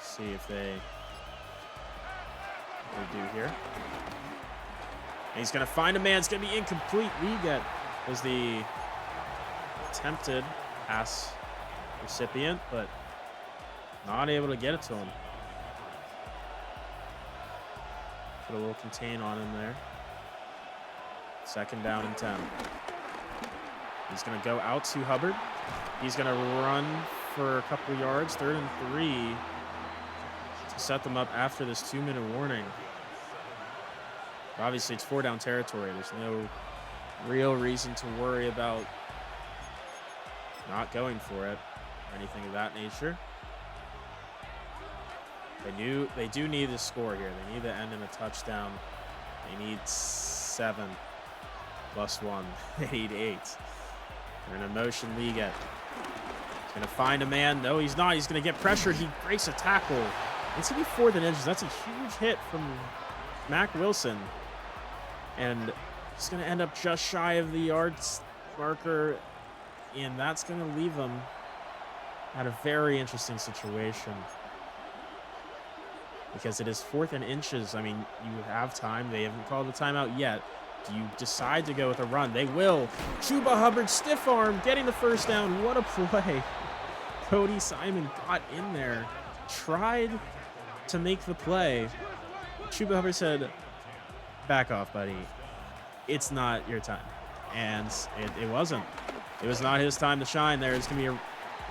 See if they do here. And he's going to find a man. It's going to be incomplete. Liget was the attempted pass recipient, but not able to get it to him. Put a little contain on him there. 2nd down and 10. He's going to go out to Hubbard. He's going to run for a couple of yards. 3rd and 3 to set them up after this 2-minute warning. Obviously, it's 4-down territory. There's no real reason to worry about not going for it or anything of that nature. They do need a score here. They need to end in a touchdown. They need 7 plus 1. They need 8. They're in a motion. Liget. He's going to find a man. No, he's not. He's going to get pressured. He breaks a tackle. It's going to be 4th and inches. That's a huge hit from Mac Wilson. And he's going to end up just shy of the yards marker. And that's going to leave them at a very interesting situation. Because it is 4th and inches. I mean, you have time. They haven't called a timeout yet. Do you decide to go with a run? They will. Chuba Hubbard, stiff arm, getting the 1st down. What a play. Cody Simon got in there, tried to make the play. Chuba Hubbard said, back off, buddy. It's not your time. And it wasn't. It was not his time to shine there. It's going to be a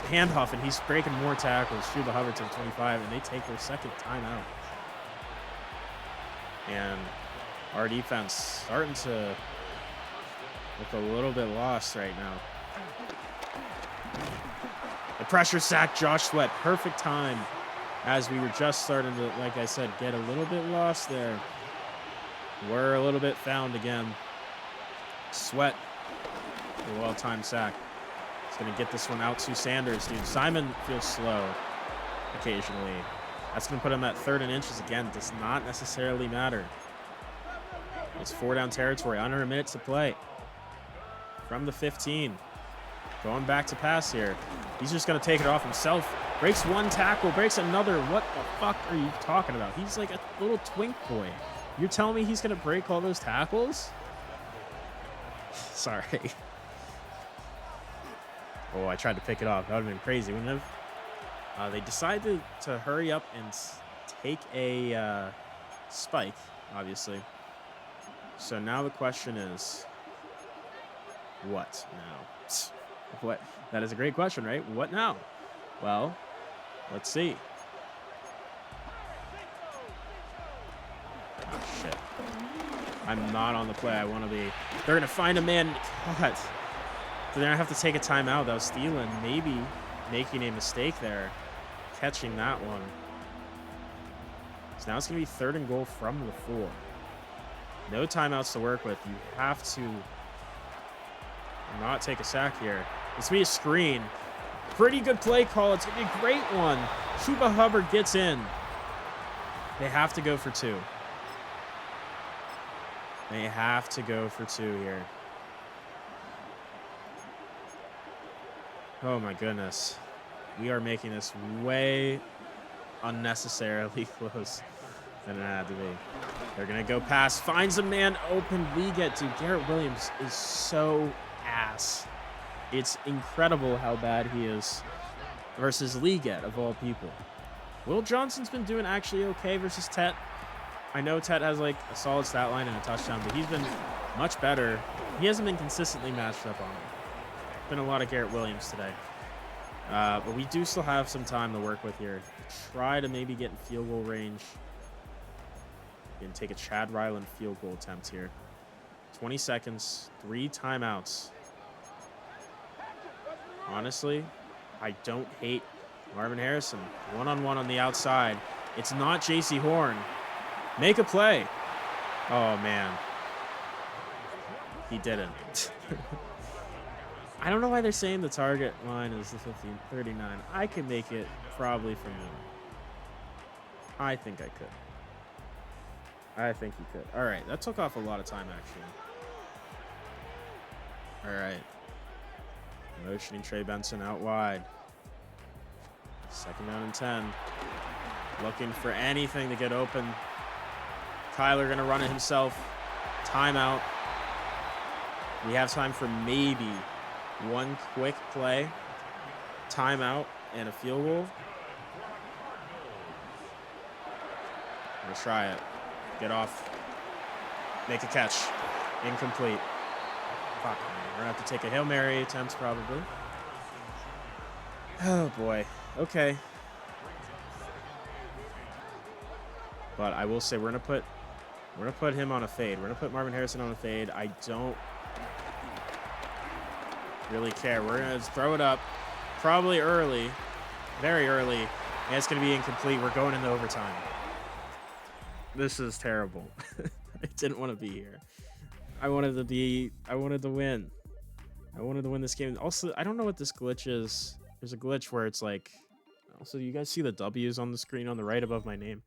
handoff, and he's breaking more tackles. Chuba Hubbard to the 25, and they take their 2nd timeout. And our defense starting to look a little bit lost right now. The pressure sack, Josh Sweat. Perfect time as we were just starting to, like I said, get a little bit lost there. We're a little bit found again. Sweat, a well-timed sack. He's going to get this one out to Sanders, dude. Simon feels slow occasionally. That's going to put him at 3rd and inches again. Does not necessarily matter. It's 4-down territory. Under a minute to play. From the 15. Going back to pass here. He's just going to take it off himself. Breaks one tackle. Breaks another. What the fuck are you talking about? He's like a little twink boy. You're telling me he's going to break all those tackles? Sorry. Oh, I tried to pick it off. That would have been crazy, wouldn't it? They decided to hurry up and take a spike, obviously. So now the question is, what now? What? That is a great question, right? What now? Well, let's see. Oh, shit. I'm not on the play. I want to be. They're going to find a man. God. They're going to have to take a timeout, though. Steelan maybe making a mistake there. Catching that one. So now it's going to be 3rd and goal from the 4. No timeouts to work with. You have to not take a sack here. It's going to be a screen. Pretty good play call. It's going to be a great one. Chuba Hubbard gets in. They have to go for 2. They have to go for 2 here. Oh, my goodness. We are making this way unnecessarily close than it had to be. They're going to go pass. Finds a man open. Liget. Dude, Garrett Williams is so ass. It's incredible how bad he is versus Liget, of all people. Will Johnson's been doing actually okay versus Tet. I know Tet has like a solid stat line and a touchdown, but he's been much better. He hasn't been consistently matched up on him. Been a lot of Garrett Williams today. But we do still have some time to work with here. Try to maybe get in field goal range. And take a Chad Ryland field goal attempt here. 20 seconds, 3 timeouts. Honestly, I don't hate Marvin Harrison. One-on-one on the outside. It's not JC Horn. Make a play. Oh, man. He didn't. I don't know why they're saying the target line is the 15-39. I could make it probably from there. I think I could. I think he could. All right. That took off a lot of time, actually. All right. Motioning Trey Benson out wide. 2nd down and 10. Looking for anything to get open. Kyler going to run it himself. Timeout. We have time for maybe one quick play. Timeout and a field goal. I'm going to try it. Get off. Make a catch. Incomplete. Fuck, man. We're going to have to take a Hail Mary attempt probably. Oh, boy. Okay. But I will say we're going to put him on a fade. We're going to put Marvin Harrison on a fade. I don't really care. We're going to throw it up probably early. Very early. And it's going to be incomplete. We're going into overtime. This is terrible. I didn't want to be here. I wanted to win. I wanted to win this game. Also, I don't know what this glitch is. There's a glitch where it's like, also, you guys see the W's on the screen on the right above my name.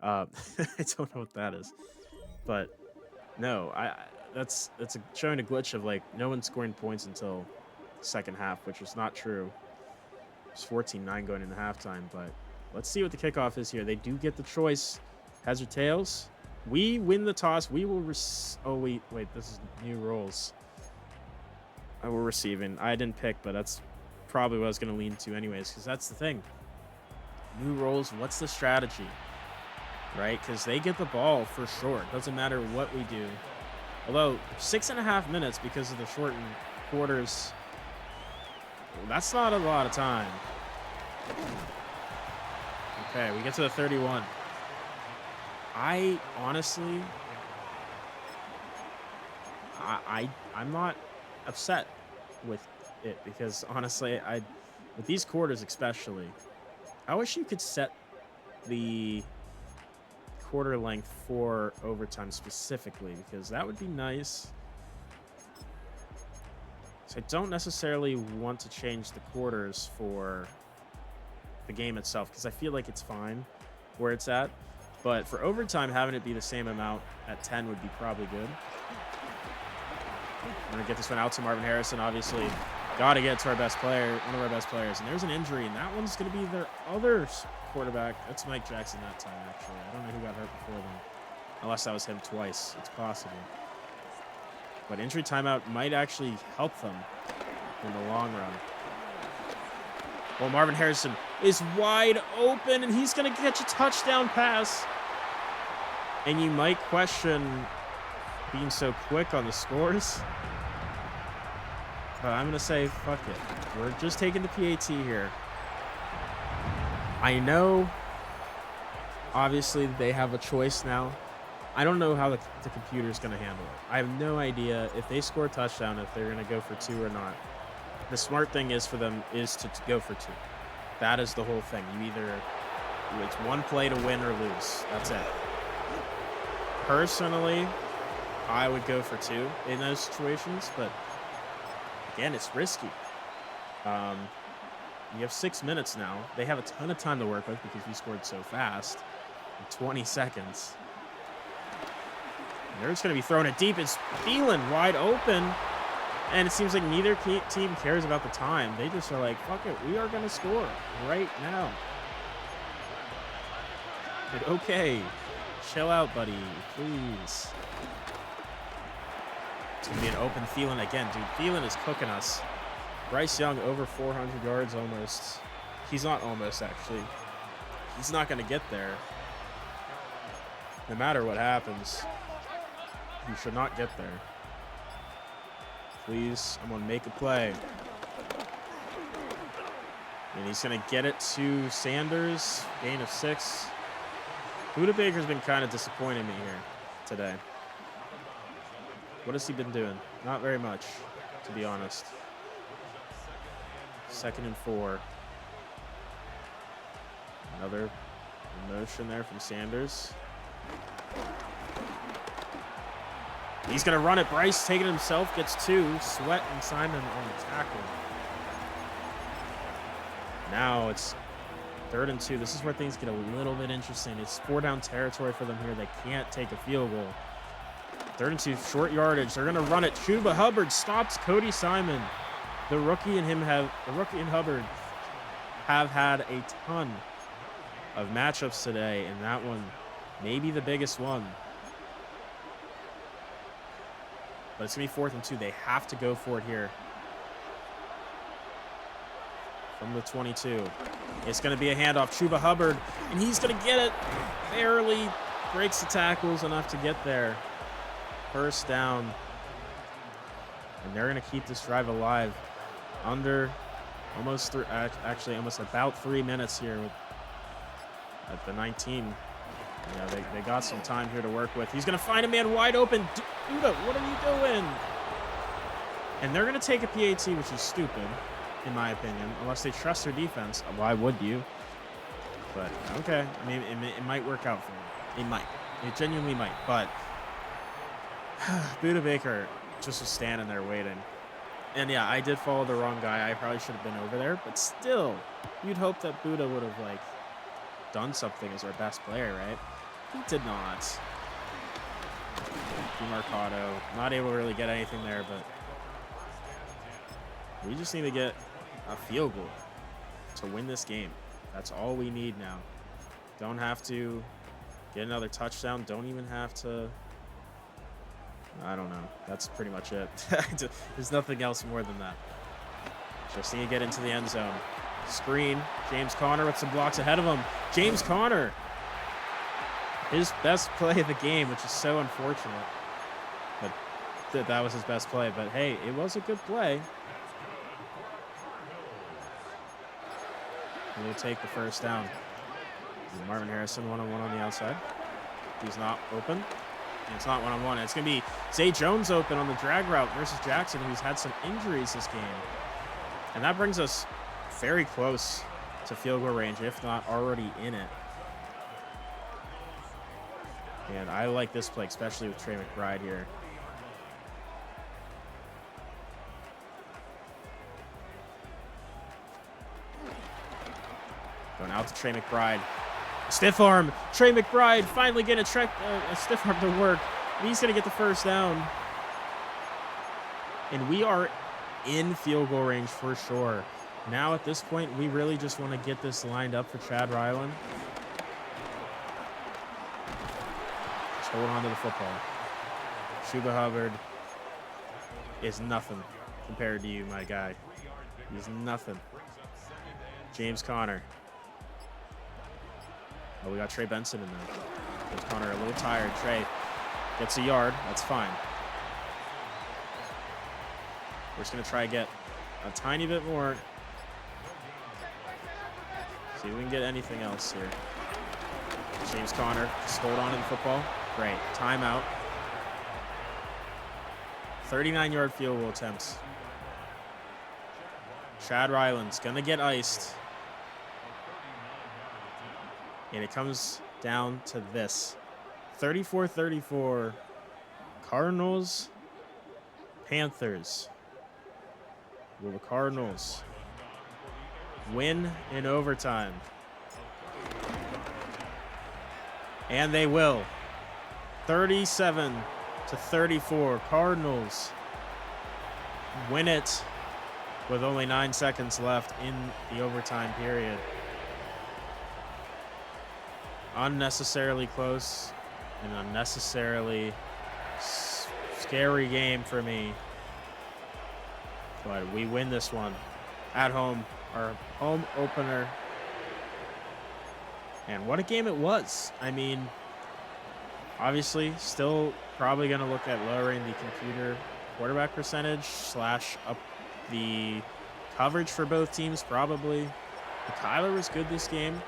I don't know what that is. But no, that's showing a glitch of like no one scoring points until the second half, which is not true. It's 14-9 going into halftime, but let's see what the kickoff is here. They do get the choice. Heads or tails? We win the toss. We will oh, wait. This is new rolls. We're receiving. I didn't pick, but that's probably what I was going to lean to anyways, because that's the thing. New rolls, what's the strategy? Right? Because they get the ball for sure. It doesn't matter what we do. Although, 6.5 minutes because of the shortened quarters. That's not a lot of time. Okay, we get to the 31. I honestly, I'm not upset with it because honestly, with these quarters especially, I wish you could set the quarter length for overtime specifically because that would be nice. So I don't necessarily want to change the quarters for the game itself because I feel like it's fine where it's at. But for overtime, having it be the same amount at 10 would be probably good. I'm going to get this one out to Marvin Harrison, obviously. Got to get to our best player, one of our best players. And there's an injury, and that one's going to be their other quarterback. That's Mike Jackson that time, actually. I don't know who got hurt before then. Unless that was him twice. It's possible. But injury timeout might actually help them in the long run. Well, Marvin Harrison is wide open, and he's going to catch a touchdown pass. And you might question being so quick on the scores. But I'm going to say, fuck it. We're just taking the PAT here. I know, obviously, they have a choice now. I don't know how the computer's going to handle it. I have no idea if they score a touchdown, if they're going to go for 2 or not. The smart thing is for them is to go for 2. That is the whole thing. It's one play to win or lose. That's it. Personally, I would go for 2 in those situations, but again, it's risky. You have 6 minutes now. They have a ton of time to work with because we scored so fast in 20 seconds. And they're just going to be throwing it deep. It's Thielen wide open. And it seems like neither team cares about the time. They just are like, fuck it, we are going to score right now. Like, okay, chill out, buddy, please. It's going to be an open Thielen again. Dude, Thielen is cooking us. Bryce Young over 400 yards almost. He's not almost, actually. He's not going to get there. No matter what happens, he should not get there. Please, I'm going to make a play. And he's going to get it to Sanders. Gain of 6. Buda Baker's been kind of disappointing me here today. What has he been doing? Not very much, to be honest. 2nd and 4. Another motion there from Sanders. He's going to run it. Bryce taking it himself, gets 2. Sweat and Simon on the tackle. Now it's 3rd and 2. This is where things get a little bit interesting. It's 4-down territory for them here. They can't take a field goal. 3rd and 2, short yardage. They're going to run it. Chuba Hubbard stops Cody Simon. The rookie and Hubbard have had a ton of matchups today, and that one maybe the biggest one. But it's going to be 4th and 2. They have to go for it here. From the 22. It's going to be a handoff. Chuba Hubbard, and he's going to get it. Barely breaks the tackles enough to get there. 1st down. And they're going to keep this drive alive. Under almost about 3 minutes here at the 19. Yeah, they got some time here to work with. He's going to find a man wide open. Duda, what are you doing? And they're going to take a PAT, which is stupid, in my opinion, unless they trust their defense. Why would you? But, okay. I mean, it might work out for them. It might. It genuinely might. But Buda Baker just was standing there waiting. And, yeah, I did follow the wrong guy. I probably should have been over there. But still, you'd hope that Buda would have, like, done something as our best player, right? He did not. DeMarcado, not able to really get anything there, but we just need to get a field goal to win this game. That's all we need now. Don't have to get another touchdown. Don't even have to. I don't know. That's pretty much it. There's nothing else more than that. Just need to get into the end zone. Screen. James Conner with some blocks ahead of him. James Conner. His best play of the game, which is so unfortunate. But that was his best play. But, hey, it was a good play. We'll take the 1st down. Marvin Harrison one-on-one on the outside. He's not open. And it's not one-on-one. It's going to be Zay Jones open on the drag route versus Jackson, who's had some injuries this game. And that brings us very close to field goal range, if not already in it. And I like this play, especially with Trey McBride here. Going out to Trey McBride. Stiff arm. Trey McBride finally getting a stiff arm to work. He's going to get the 1st down. And we are in field goal range for sure. Now at this point, we really just want to get this lined up for Chad Ryland. Just hold on to the football. Chuba Hubbard is nothing compared to you, my guy. He's nothing. James Conner. Oh, we got Trey Benson in there. James Conner a little tired. Trey gets a yard. That's fine. We're just going to try to get a tiny bit more. See if we can get anything else here. James Conner, just hold on to the football. Great. Timeout. 39-yard field goal attempts. Chad Ryland's going to get iced. And it comes down to this. 34-34. Cardinals, Panthers. Will the Cardinals win in overtime? And they will. 37-34. Cardinals win it with only 9 seconds left in the overtime period. Unnecessarily close and unnecessarily scary game for me. But we win this one at home. Our home opener And what a game it was. I mean, obviously, still probably going to look at lowering the computer quarterback percentage / up the coverage for both teams, probably. But Kyler was good this game.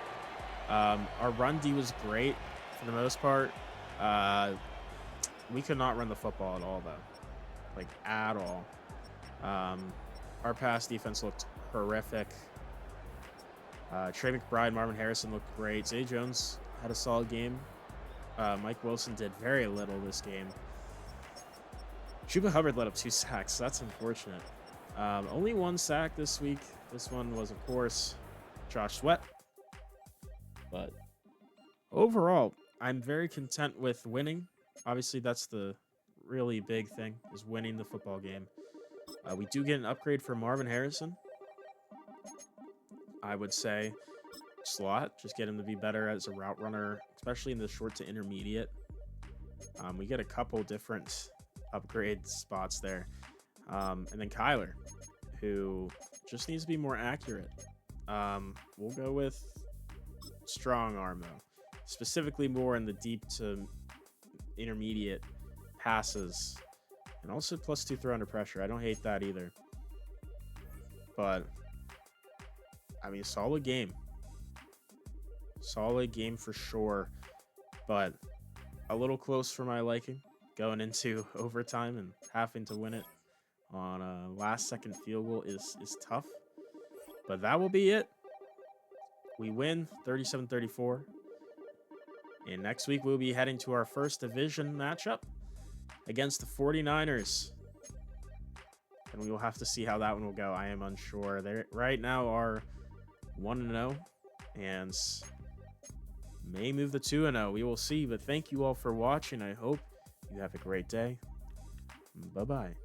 Our run D was great for the most part. We could not run the football at all, though. Like, at all. Our pass defense looked horrific. Trey McBride, Marvin Harrison looked great. Zay Jones had a solid game. Mike Wilson did very little this game. Chuba Hubbard let up 2 sacks. So that's unfortunate. Only 1 sack this week. This one was, of course, Josh Sweat. But overall, I'm very content with winning. Obviously, that's the really big thing, is winning the football game. We do get an upgrade for Marvin Harrison. I would say slot, just get him to be better as a route runner, especially in the short to intermediate. We get a couple different upgrade spots there. And then Kyler, who just needs to be more accurate. We'll go with strong arm, though. Specifically more in the deep to intermediate passes. And also +2 throw under pressure. I don't hate that either. But, I mean, solid game. Solid game for sure. But a little close for my liking. Going into overtime and having to win it on a last-second field goal is tough. But that will be it. We win 37-34. And next week, we'll be heading to our first division matchup against the 49ers. And we will have to see how that one will go. I am unsure. They right now are 1-0 and may move the 2-0. We will see. But thank you all for watching. I hope you have a great day. Bye-bye.